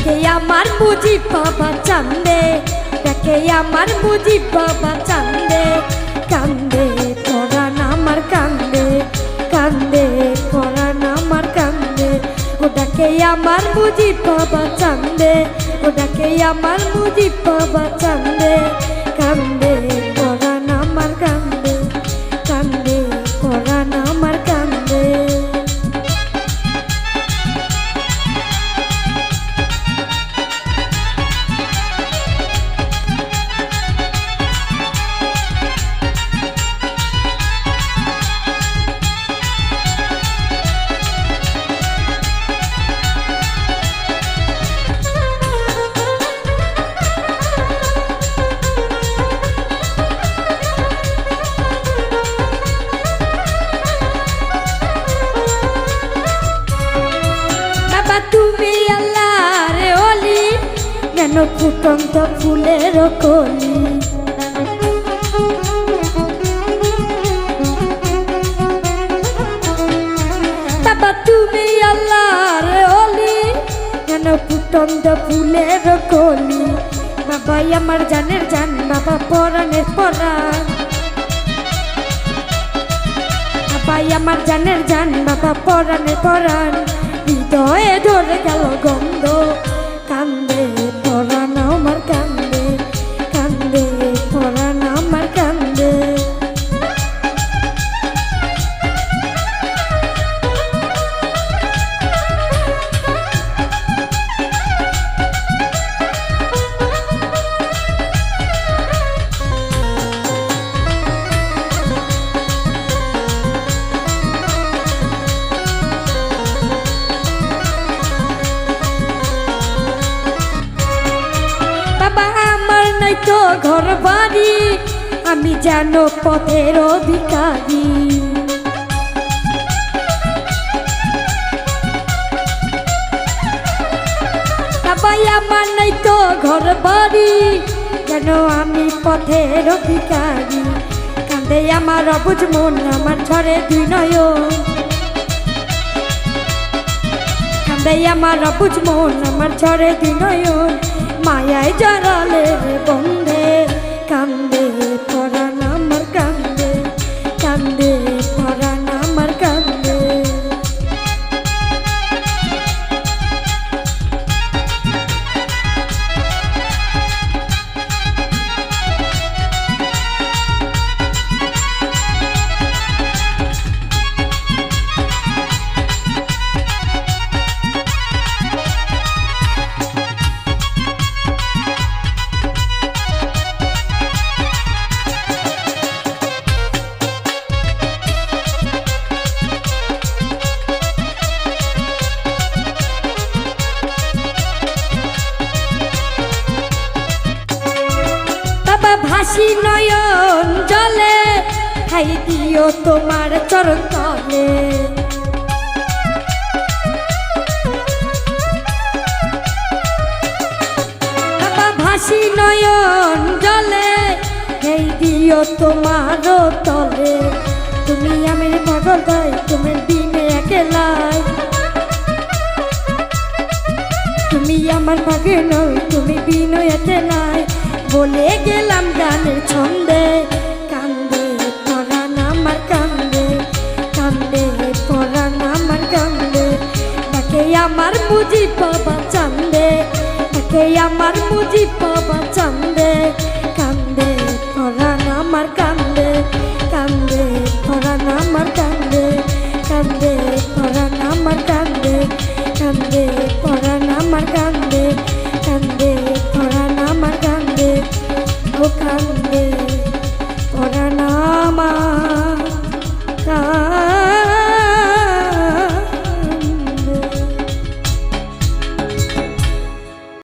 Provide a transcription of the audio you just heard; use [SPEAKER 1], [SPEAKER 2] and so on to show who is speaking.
[SPEAKER 1] দেখে আমার মুজিব বাবা চান্দে, দেখে আমার মুজিব বাবা চান্দে, কান্দে পরাণ আমার কান্দে, কান্দে পরাণ আমার কান্দে। ও দেখে আমার মুজিব বাবা চান্দে, ও দেখে আমার মুজিব বাবা চান্দে, কান্দে পরাণ আমার কান্দে, কান্দে পরাণ আমার কান্দে। তুমি আল্লাহর ওলি, যেন ফুটন্ত ফুলের কলি। বাবা তুমি আল্লাহর ওলি, যেন ফুটন্ত ফুলের কলি। বাবা আমার জানের জান, বাবা পরাণের পরাণ, বাবা আমার জানের জান, বাবা পরাণের পরাণ। হৃদয়ে ধরে গেল গন্ধ, কান্দে পরাণ আমার কান্দে, কান্দে পরাণ আমার কান্দে। তো ঘর বাড়ি, আমি যেন পথের অধিকারী। বাবাই আমার নাই তো ঘর বাড়ি, যেন আমি পথের অধিকারী। কান্দে আমার অবুঝ মন, আমার ঝরে দুই নয়ন, কান্দে আমার অবুঝ মন, আমার ঝরে দুই নয়ন। মায়ায় জড়ালে রে বন্ধে, কান্দে পরাণ আমার কান্দে, কান্দে পরাণ আমার কান্দে। ভাসি নয়ন জলে, খাই দিও তোমার চরণ তলে। বাবা ভাসি নয়ন জলে, খাই দিও তোমার তলে। তুমি আমার পাগল গাই, তুমি দিনে একলাই, তুমি আমার ভাগে নই, তুমি বিনয় একলাই। বলে গেলাম গানের ছন্দে, কান্দে পরাণ আমার কান্দে, কান্দে পরাণ আমার কান্দে। তাকে আমার মুজিব বাবা চান্দে, তাকে আমার মুজিব বাবা চান্দে, কান্দে পরাণ আমার কান্দে, কান্দে পরাণ আমার কান্দে, কান্দে।